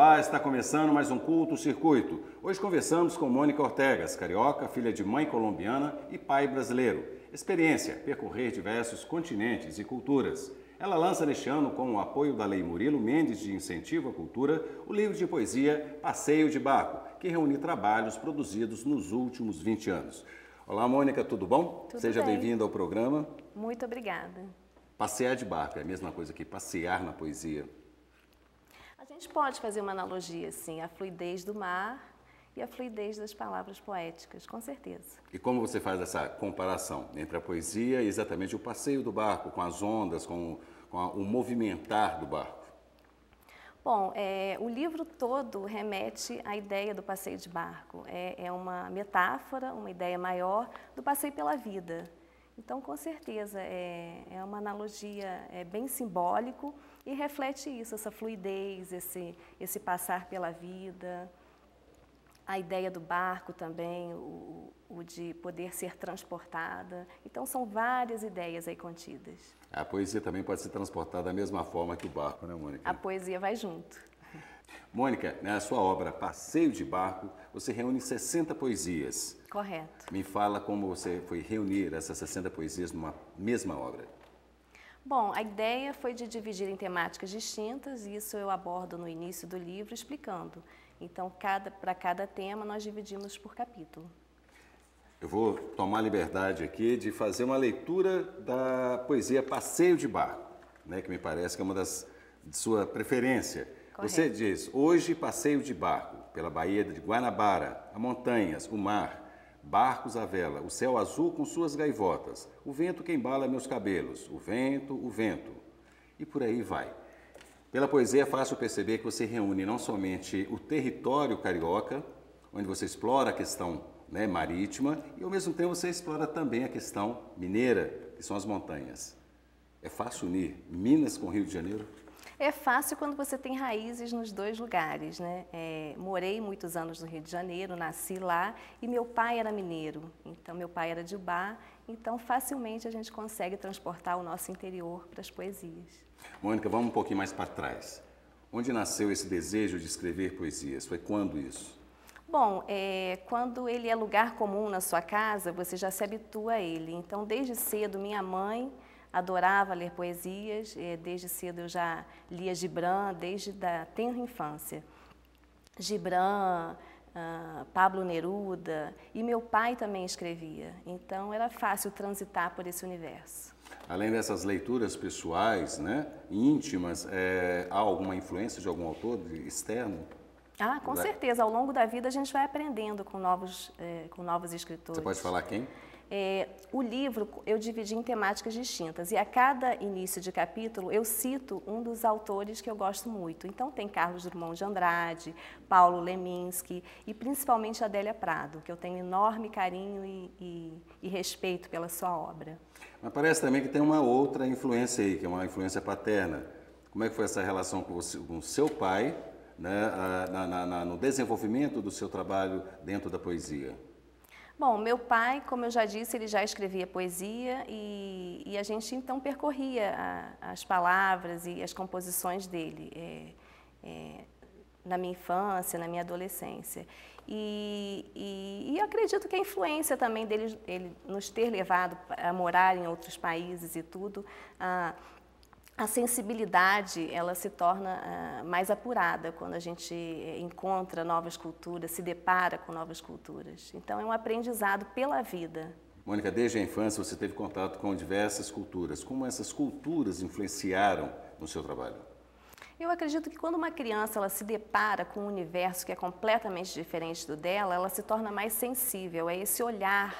Olá, está começando mais um Culto Circuito. Hoje conversamos com Mônica Ortegas, carioca, filha de mãe colombiana e pai brasileiro. Experiência, percorrer diversos continentes e culturas. Ela lança neste ano, com o apoio da Lei Murilo Mendes de Incentivo à Cultura, o livro de poesia Passeio de Barco, que reúne trabalhos produzidos nos últimos 20 anos. Olá, Mônica, tudo bom? Tudo Seja bem. bem-vinda ao programa. Muito obrigada. Passear de barco é a mesma coisa que passear na poesia? A gente pode fazer uma analogia, assim, a fluidez do mar e a fluidez das palavras poéticas, com certeza. E como você faz essa comparação entre a poesia e exatamente o passeio do barco, com as ondas, o movimentar do barco? Bom, o livro todo remete à ideia do passeio de barco. É uma metáfora, uma ideia maior do passeio pela vida. Então, com certeza, é uma analogia bem simbólico e reflete isso, essa fluidez, esse passar pela vida. A ideia do barco também, o de poder ser transportada. Então, são várias ideias aí contidas. A poesia também pode ser transportada da mesma forma que o barco, né, Mônica? A poesia vai junto. Mônica, na sua obra Passeio de Barco, você reúne 60 poesias. Correto. Me fala como você foi reunir essas 60 poesias numa mesma obra. Bom, a ideia foi de dividir em temáticas distintas, e isso eu abordo no início do livro explicando. Então, para cada tema, nós dividimos por capítulo. Eu vou tomar a liberdade aqui de fazer uma leitura da poesia Passeio de Barco, né, que me parece que é uma de sua preferência. Correto. Você diz, hoje passeio de barco pela Baía de Guanabara, a montanhas, o mar, barcos à vela, o céu azul com suas gaivotas, o vento que embala meus cabelos, o vento, e por aí vai. Pela poesia é fácil perceber que você reúne não somente o território carioca, onde você explora a questão, né, marítima, e ao mesmo tempo você explora também a questão mineira, que são as montanhas. É fácil unir Minas com Rio de Janeiro? É fácil quando você tem raízes nos dois lugares, né? Morei muitos anos no Rio de Janeiro, nasci lá e meu pai era mineiro, então meu pai era de Ubá, então facilmente a gente consegue transportar o nosso interior para as poesias. Mônica, vamos um pouquinho mais para trás. Onde nasceu esse desejo de escrever poesias? Foi quando isso? Bom, quando ele é lugar comum na sua casa, você já se habitua a ele. Então, desde cedo, minha mãe adorava ler poesias, desde cedo eu já lia Gibran, desde a tenra infância. Gibran, Pablo Neruda, e meu pai também escrevia, então era fácil transitar por esse universo. Além dessas leituras pessoais, né, íntimas, há alguma influência de algum autor externo? Ah, com certeza, ao longo da vida a gente vai aprendendo com novos escritores. Você pode falar quem? O livro eu dividi em temáticas distintas e a cada início de capítulo eu cito um dos autores que eu gosto muito. Então tem Carlos Drummond de Andrade, Paulo Leminski e principalmente Adélia Prado, que eu tenho enorme carinho e respeito pela sua obra. Mas parece também que tem uma outra influência aí, que é uma influência paterna. Como é que foi essa relação com o seu pai, né, no desenvolvimento do seu trabalho dentro da poesia? Bom, meu pai, como eu já disse, ele já escrevia poesia e a gente então percorria as palavras e as composições dele na minha infância, na minha adolescência. E acredito que a influência também dele, ele nos ter levado a morar em outros países e tudo, a sensibilidade ela se torna mais apurada quando a gente encontra novas culturas, se depara com novas culturas. Então é um aprendizado pela vida. Mônica, desde a infância você teve contato com diversas culturas. Como essas culturas influenciaram no seu trabalho? Eu acredito que quando uma criança ela se depara com um universo que é completamente diferente do dela, ela se torna mais sensível, é esse olhar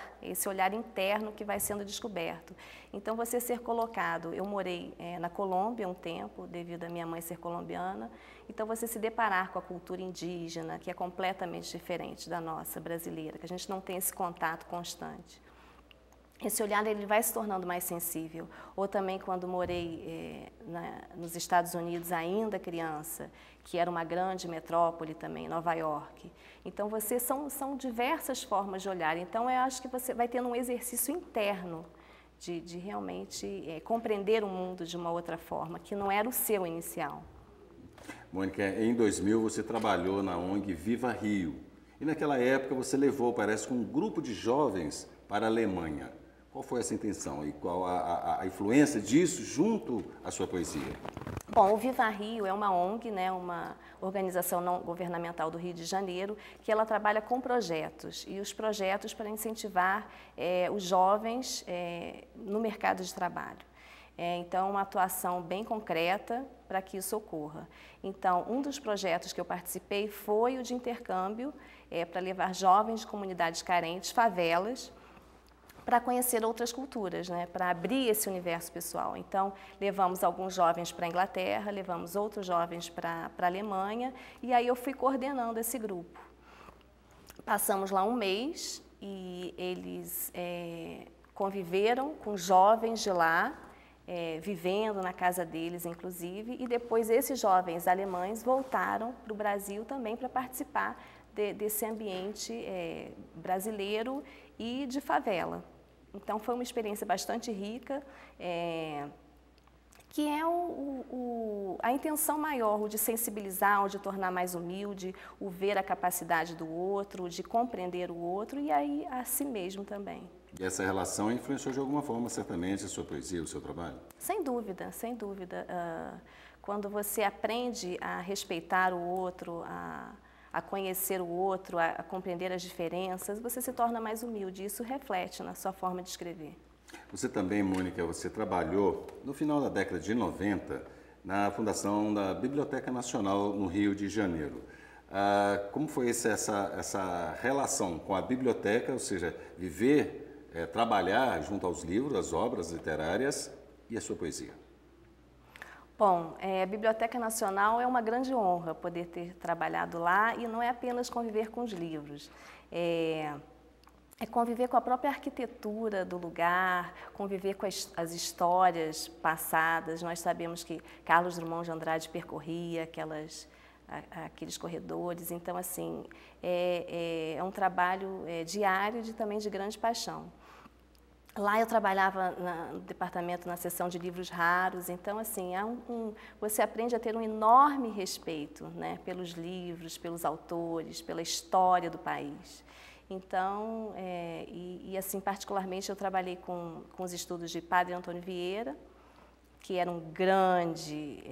interno que vai sendo descoberto. Então, você ser colocado, eu morei na Colômbia um tempo, devido a minha mãe ser colombiana, então você se deparar com a cultura indígena, que é completamente diferente da nossa brasileira, que a gente não tem esse contato constante. Esse olhar ele vai se tornando mais sensível. Ou também quando morei nos Estados Unidos, ainda criança, que era uma grande metrópole também, Nova York. Então, são diversas formas de olhar. Então, eu acho que você vai tendo um exercício interno de realmente compreender o mundo de uma outra forma, que não era o seu inicial. Mônica, em 2000 você trabalhou na ONG Viva Rio. E naquela época você levou, parece que um grupo de jovens para a Alemanha. Qual foi essa intenção e qual a influência disso junto à sua poesia? Bom, o Viva Rio é uma ONG, né, uma organização não governamental do Rio de Janeiro, que ela trabalha com projetos, e os projetos para incentivar os jovens no mercado de trabalho. Então, uma atuação bem concreta para que isso ocorra. Então, um dos projetos que eu participei foi o de intercâmbio para levar jovens de comunidades carentes, favelas, para conhecer outras culturas, né? Para abrir esse universo pessoal. Então, levamos alguns jovens para a Inglaterra, levamos outros jovens para a Alemanha, e aí eu fui coordenando esse grupo. Passamos lá um mês e eles conviveram com jovens de lá, vivendo na casa deles, inclusive, e depois esses jovens alemães voltaram para o Brasil também para participar desse ambiente brasileiro e de favela. Então, foi uma experiência bastante rica, que é a intenção maior, o de sensibilizar, o de tornar mais humilde, o ver a capacidade do outro, de compreender o outro e aí a si mesmo também. E essa relação influenciou de alguma forma, certamente, a sua poesia, o seu trabalho? Sem dúvida, sem dúvida. Quando você aprende a respeitar o outro, a conhecer o outro, a compreender as diferenças, você se torna mais humilde. Isso reflete na sua forma de escrever. Você também, Mônica, você trabalhou no final da década de 90 na fundação da Biblioteca Nacional no Rio de Janeiro. Como foi essa relação com a biblioteca, ou seja, viver, trabalhar junto aos livros, às obras literárias e a sua poesia? Bom, a Biblioteca Nacional é uma grande honra poder ter trabalhado lá e não é apenas conviver com os livros, é conviver com a própria arquitetura do lugar, conviver com as histórias passadas. Nós sabemos que Carlos Drummond de Andrade percorria aqueles corredores, então assim, é um trabalho diário também de grande paixão. Lá eu trabalhava no departamento, na seção de livros raros, então assim, você aprende a ter um enorme respeito, né, pelos livros, pelos autores, pela história do país. Então, assim, particularmente eu trabalhei com os estudos de Padre Antônio Vieira, que era um grande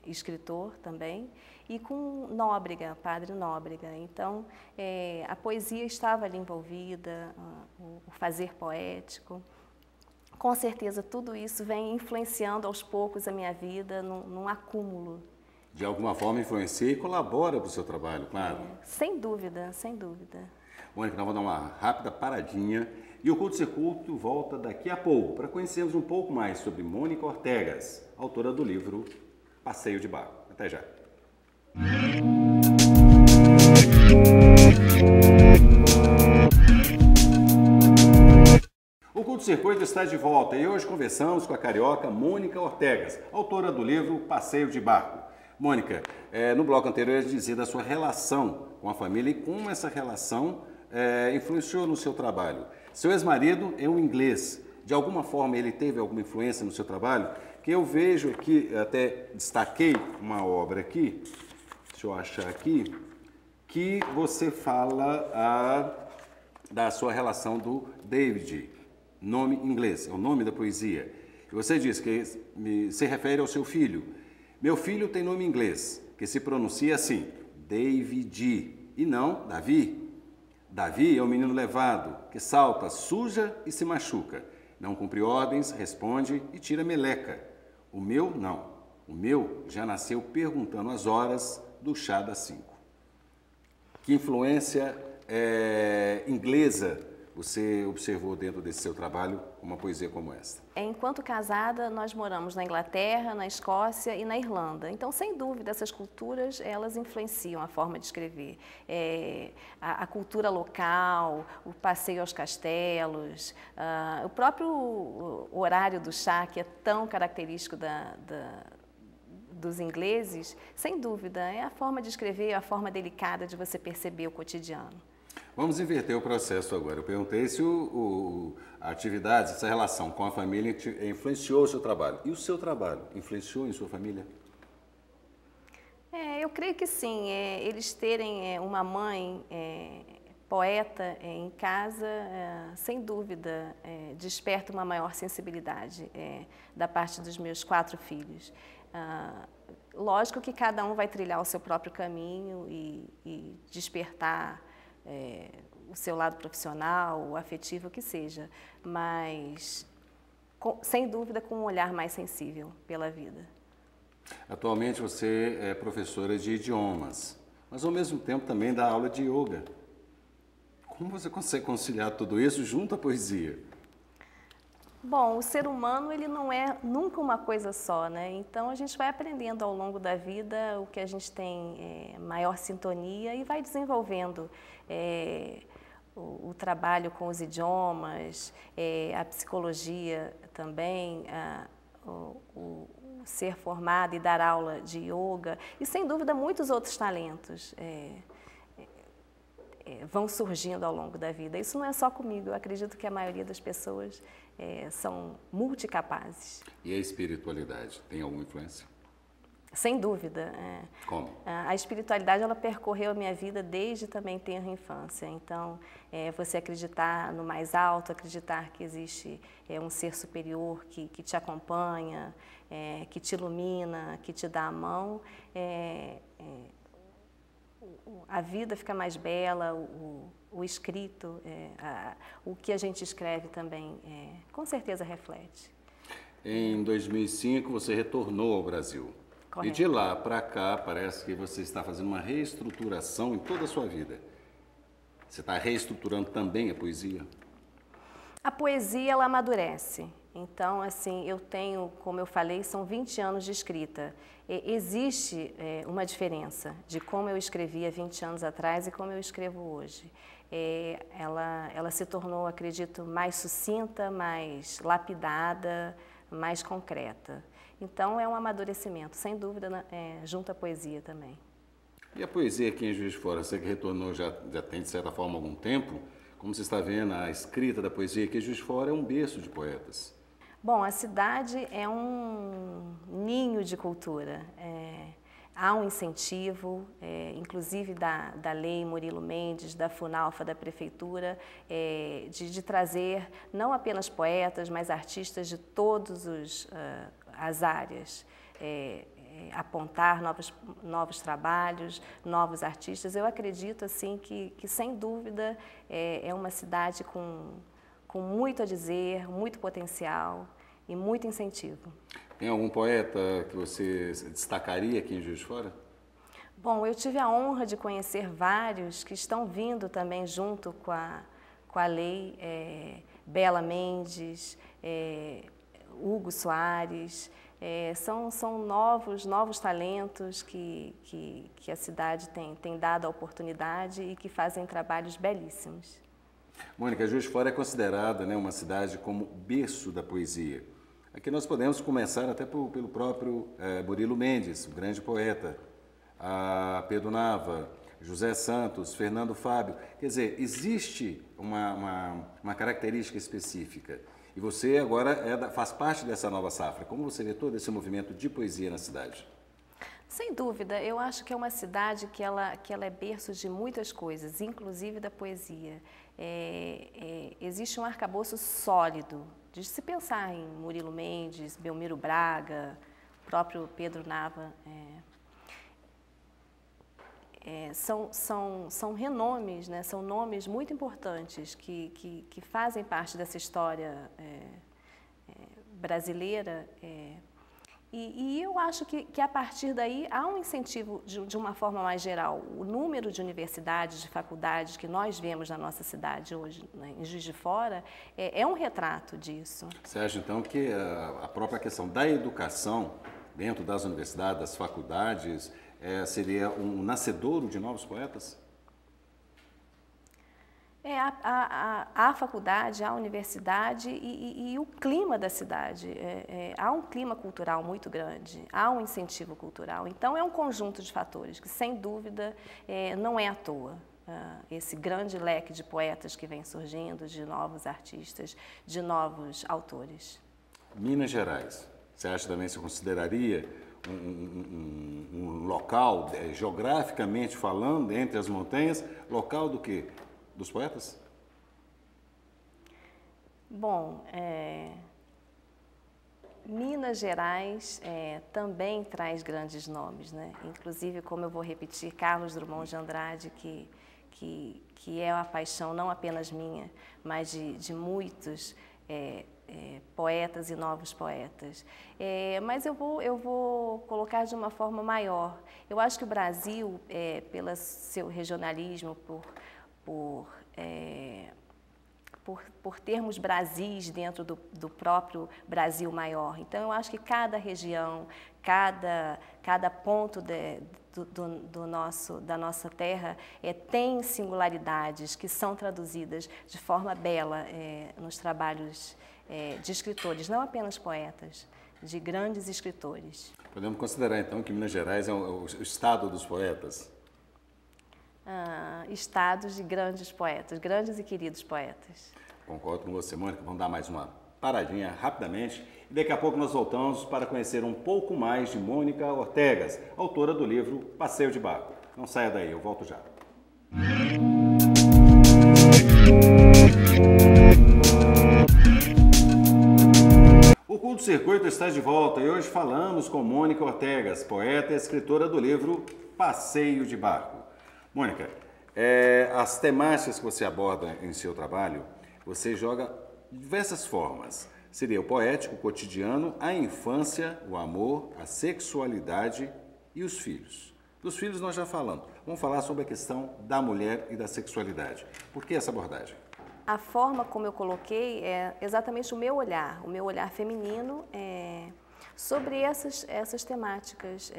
escritor também, e com Nóbrega, Padre Nóbrega. Então, a poesia estava ali envolvida, o fazer poético. Com certeza, tudo isso vem influenciando aos poucos a minha vida num acúmulo. De alguma forma influencia e colabora para o seu trabalho, claro. Sem dúvida, sem dúvida. Mônica, nós vamos dar uma rápida paradinha e o Culto Ser Culto volta daqui a pouco para conhecermos um pouco mais sobre Mônica Ortegas, autora do livro Passeio de Barco. Até já. O Culto Ser Culto está de volta e hoje conversamos com a carioca Mônica Ortegas, autora do livro Passeio de Barco. Mônica, no bloco anterior eu dizia da sua relação com a família e como essa relação influenciou no seu trabalho. Seu ex-marido é um inglês. De alguma forma ele teve alguma influência no seu trabalho? Que eu vejo aqui, até destaquei uma obra aqui, deixa eu achar aqui, que você fala da sua relação do David, nome inglês, é o nome da poesia. E você diz que se refere ao seu filho. Meu filho tem nome inglês, que se pronuncia assim, David, e não Davi. Davi é um menino levado, que salta, suja e se machuca. Não cumpre ordens, responde e tira meleca. O meu, não. O meu já nasceu perguntando as horas do chá das 5. Que influência inglesa você observou dentro desse seu trabalho uma poesia como essa? Enquanto casada, nós moramos na Inglaterra, na Escócia e na Irlanda. Então, sem dúvida, essas culturas, elas influenciam a forma de escrever. A cultura local, o passeio aos castelos, o próprio horário do chá, que é tão característico dos ingleses, sem dúvida, é a forma de escrever, a forma delicada de você perceber o cotidiano. Vamos inverter o processo agora. Eu perguntei se a atividade, essa relação com a família influenciou o seu trabalho. E o seu trabalho influenciou em sua família? Eu creio que sim, eles terem uma mãe poeta em casa, sem dúvida, desperta uma maior sensibilidade da parte dos meus 4 filhos. Lógico que cada um vai trilhar o seu próprio caminho e despertar o seu lado profissional, o afetivo, o que seja, mas sem dúvida com um olhar mais sensível pela vida. Atualmente você é professora de idiomas, mas ao mesmo tempo também dá aula de yoga. Como você consegue conciliar tudo isso junto à poesia? Bom, o ser humano ele não é nunca uma coisa só, né? Então a gente vai aprendendo ao longo da vida o que a gente tem maior sintonia e vai desenvolvendo o trabalho com os idiomas, a psicologia também, o ser formado e dar aula de yoga e, sem dúvida, muitos outros talentos vão surgindo ao longo da vida. Isso não é só comigo, eu acredito que a maioria das pessoas são multicapazes. E a espiritualidade tem alguma influência? Sem dúvida. Como? A espiritualidade, ela percorreu a minha vida desde também tenra infância. Então, você acreditar no mais alto, acreditar que existe um ser superior que te acompanha, que te ilumina, que te dá a mão, a vida fica mais bela, o escrito, o que a gente escreve também, com certeza reflete. Em 2005, você retornou ao Brasil. Correto. E de lá para cá, parece que você está fazendo uma reestruturação em toda a sua vida. Você está reestruturando também a poesia? A poesia, ela amadurece. Então, assim, eu tenho, como eu falei, são 20 anos de escrita. Existe uma diferença de como eu escrevia 20 anos atrás e como eu escrevo hoje. Ela se tornou, acredito, mais sucinta, mais lapidada, mais concreta. Então, é um amadurecimento, sem dúvida, junto à poesia também. E a poesia aqui em Juiz de Fora, você que retornou já tem, de certa forma, algum tempo, como você está vendo, a escrita da poesia aqui em Juiz de Fora é um berço de poetas. Bom, a cidade é um ninho de cultura. Há um incentivo, inclusive da Lei Murilo Mendes, da Funalfa, da Prefeitura, de trazer não apenas poetas, mas artistas de todas as áreas, apontar novos trabalhos, novos artistas. Eu acredito assim que sem dúvida, é uma cidade com muito a dizer, muito potencial e muito incentivo. Tem algum poeta que você destacaria aqui em Juiz de Fora? Bom, eu tive a honra de conhecer vários que estão vindo também junto com a lei, Bela Mendes, Hugo Soares, são novos talentos que a cidade tem dado a oportunidade e que fazem trabalhos belíssimos. Mônica, Juiz de Fora é considerada, né, uma cidade como berço da poesia. Aqui nós podemos começar até pelo próprio Murilo Mendes, o grande poeta, Pedro Nava, José Santos, Fernando Fábio. Quer dizer, existe uma característica específica. E você agora faz parte dessa nova safra. Como você vê todo esse movimento de poesia na cidade? Sem dúvida, eu acho que é uma cidade que ela é berço de muitas coisas, inclusive da poesia. Existe um arcabouço sólido de se pensar em Murilo Mendes, Belmiro Braga, próprio Pedro Nava. São renomes, né? São nomes muito importantes que fazem parte dessa história brasileira. E eu acho que a partir daí há um incentivo de uma forma mais geral. O número de universidades, de faculdades que nós vemos na nossa cidade hoje, né, em Juiz de Fora, é um retrato disso. Você acha então que a própria questão da educação dentro das universidades, das faculdades, seria um nascedouro de novos poetas? A faculdade, a universidade e o clima da cidade. Há um clima cultural muito grande, há um incentivo cultural. Então, é um conjunto de fatores que, sem dúvida, não é à toa. Esse grande leque de poetas que vem surgindo, de novos artistas, de novos autores. Minas Gerais, você acha também, se consideraria um local, geograficamente falando, entre as montanhas, local do quê? Dos poetas? Bom, Minas Gerais também traz grandes nomes, né? Inclusive, como eu vou repetir, Carlos Drummond de Andrade, que é a paixão não apenas minha, mas de muitos poetas e novos poetas. Mas eu vou colocar de uma forma maior. Eu acho que o Brasil, pelo seu regionalismo, por termos Brasis dentro do próprio Brasil maior. Então, eu acho que cada região, cada ponto da nossa terra tem singularidades que são traduzidas de forma bela nos trabalhos de escritores, não apenas poetas, de grandes escritores. Podemos considerar, então, que Minas Gerais é o estado dos poetas? Estados de grandes poetas, grandes e queridos poetas. Concordo com você, Mônica. Vamos dar mais uma paradinha rapidamente e daqui a pouco nós voltamos para conhecer um pouco mais de Mônica Ortegas, autora do livro Passeio de Barco. Não saia daí, eu volto já. O Curto Circuito está de volta e hoje falamos com Mônica Ortegas, poeta e escritora do livro Passeio de Barco. Mônica, as temáticas que você aborda em seu trabalho, você joga de diversas formas. Seria o poético, o cotidiano, a infância, o amor, a sexualidade e os filhos. Dos filhos nós já falamos. Vamos falar sobre a questão da mulher e da sexualidade. Por que essa abordagem? A forma como eu coloquei é exatamente o meu olhar feminino sobre essas temáticas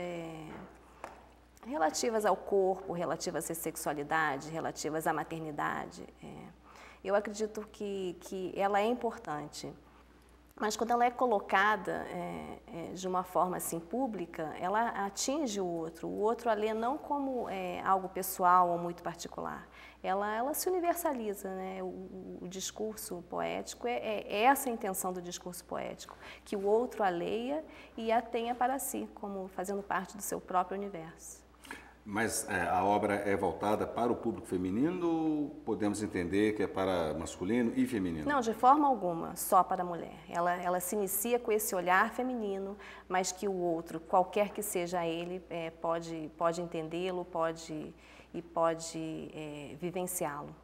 relativas ao corpo, relativas à sexualidade, relativas à maternidade. Eu acredito que ela é importante, mas quando ela é colocada de uma forma assim pública, ela atinge o outro a ler não como algo pessoal ou muito particular. Ela se universaliza, né? O discurso poético é essa a intenção do discurso poético, que o outro a leia e a tenha para si, como fazendo parte do seu próprio universo. Mas a obra é voltada para o público feminino ou podemos entender que é para masculino e feminino? Não, de forma alguma, só para a mulher. Ela se inicia com esse olhar feminino, mas que o outro, qualquer que seja ele, pode entendê-lo, pode vivenciá-lo.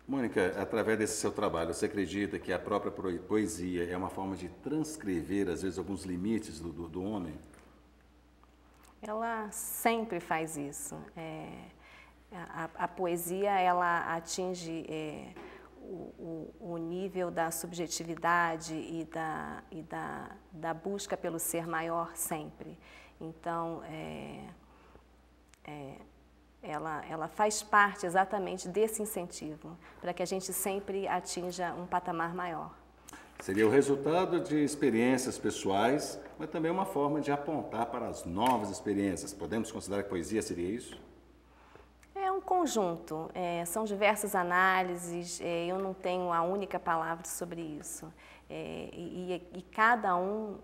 Mônica, através desse seu trabalho, você acredita que a própria poesia é uma forma de transcrever, às vezes, alguns limites do homem? Ela sempre faz isso. A poesia, ela atinge o nível da subjetividade e da busca pelo ser maior sempre. Então, ela faz parte exatamente desse incentivo, para que a gente sempre atinja um patamar maior. Seria o resultado de experiências pessoais, mas também uma forma de apontar para as novas experiências. Podemos considerar que poesia seria isso? É um conjunto, são diversas análises, eu não tenho a única palavra sobre isso. E cada um,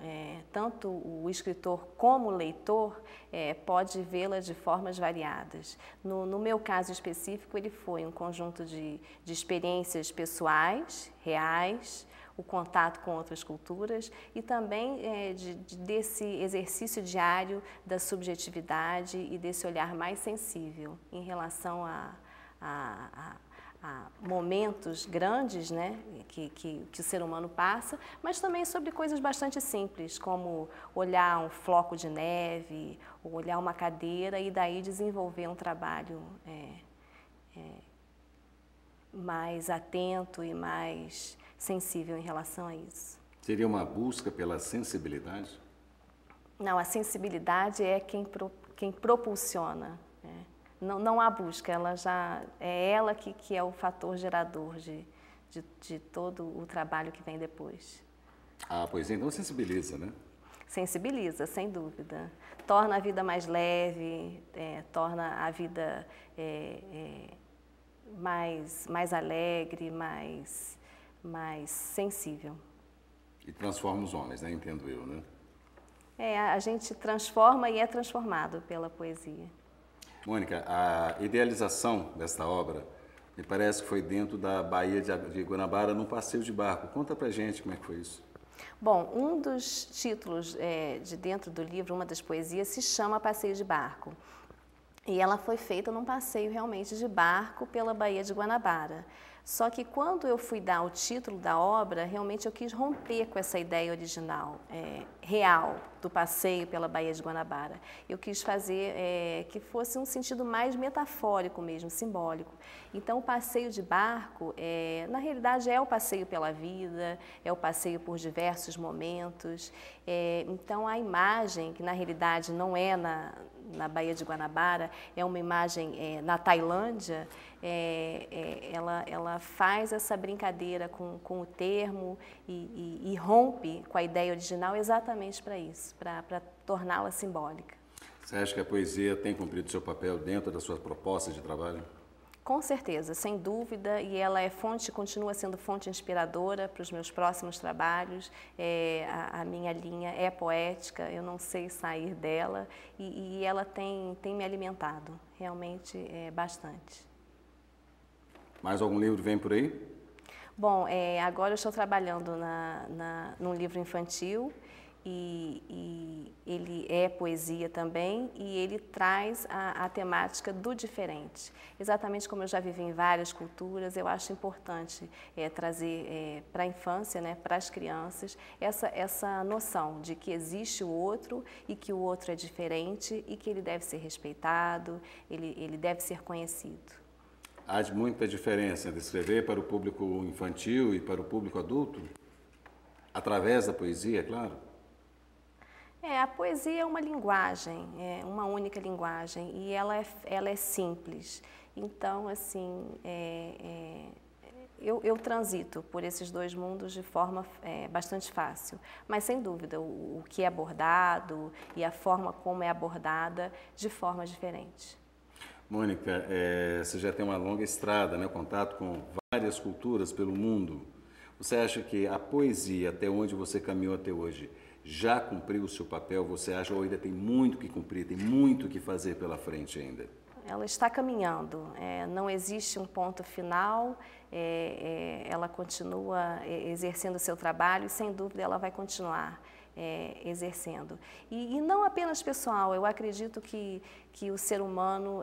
tanto o escritor como o leitor, pode vê-la de formas variadas. No meu caso específico, ele foi um conjunto de experiências pessoais, reais, o contato com outras culturas e também desse exercício diário da subjetividade e desse olhar mais sensível em relação a momentos grandes, né, que o ser humano passa, mas também sobre coisas bastante simples, como olhar um floco de neve, ou olhar uma cadeira e daí desenvolver um trabalho mais atento e mais sensível em relação a isso. Seria uma busca pela sensibilidade? Não, a sensibilidade é quem propulsiona. Não há busca, ela que é o fator gerador de todo o trabalho que vem depois. A poesia então sensibiliza, né? Sensibiliza, sem dúvida. Torna a vida mais leve, torna a vida mais alegre, mais sensível. E transforma os homens, né? Entendo eu, né? A gente transforma e é transformado pela poesia. Mônica, a idealização desta obra me parece que foi dentro da Baía de Guanabara, num passeio de barco. Conta pra gente como é que foi isso. Bom, um dos títulos de dentro do livro, uma das poesias, se chama Passeio de Barco. E ela foi feita num passeio realmente de barco pela Baía de Guanabara. Só que quando eu fui dar o título da obra, realmente eu quis romper com essa ideia original, real, do passeio pela Baía de Guanabara. Eu quis fazer que fosse um sentido mais metafórico mesmo, simbólico. Então, o passeio de barco, na realidade, é o passeio pela vida, é o passeio por diversos momentos. Então, a imagem, que na realidade não é na Baía de Guanabara, é uma imagem na Tailândia, ela faz essa brincadeira com o termo e rompe com a ideia original exatamente para isso, para torná-la simbólica. Você acha que a poesia tem cumprido seu papel dentro da sua proposta de trabalho? Com certeza, sem dúvida, e ela continua sendo fonte inspiradora para os meus próximos trabalhos. A minha linha é poética, eu não sei sair dela, e ela tem me alimentado, realmente bastante. Mais algum livro vem por aí? Bom, agora eu estou trabalhando num livro infantil, e ele é poesia também, e ele traz a temática do diferente. Exatamente como eu já vivi em várias culturas, eu acho importante trazer para a infância, né, para as crianças, essa noção de que existe o outro e que o outro é diferente e que ele deve ser respeitado, ele deve ser conhecido. Há muita diferença de escrever para o público infantil e para o público adulto? Através da poesia, é claro? A poesia é uma linguagem, é uma única linguagem, e ela é simples. Então, assim, eu transito por esses dois mundos de forma bastante fácil. Mas, sem dúvida, o que é abordado e a forma como é abordada de forma diferente. Mônica, você já tem uma longa estrada, né, contato com várias culturas pelo mundo. Você acha que a poesia, até onde você caminhou até hoje, já cumpriu o seu papel? Você acha ou ainda tem muito que cumprir, tem muito que fazer pela frente ainda? Ela está caminhando, não existe um ponto final, ela continua exercendo o seu trabalho e, sem dúvida, ela vai continuar exercendo. E não apenas pessoal, eu acredito que o ser humano,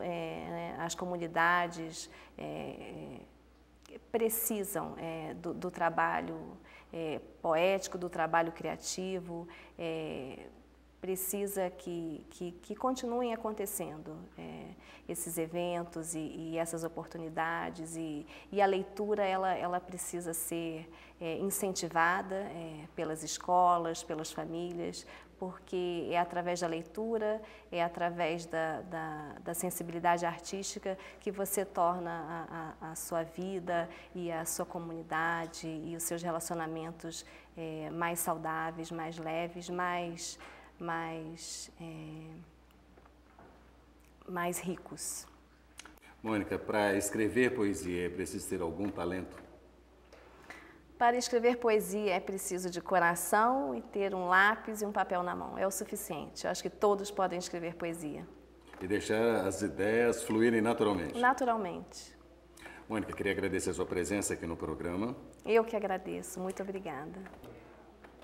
as comunidades, precisam do trabalho poético, do trabalho criativo, precisa que continuem acontecendo esses eventos e essas oportunidades, e a leitura ela precisa ser incentivada pelas escolas, pelas famílias, porque é através da leitura, é através da sensibilidade artística que você torna a sua vida e a sua comunidade e os seus relacionamentos mais saudáveis, mais leves, mais ricos. Mônica, para escrever poesia é preciso ter algum talento? Para escrever poesia é preciso de coração e ter um lápis e um papel na mão. É o suficiente. Eu acho que todos podem escrever poesia. E deixar as ideias fluírem naturalmente? Naturalmente. Mônica, queria agradecer a sua presença aqui no programa. Eu que agradeço. Muito obrigada.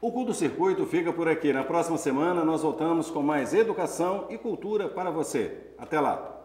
O Curto Circuito fica por aqui. Na próxima semana nós voltamos com mais educação e cultura para você. Até lá!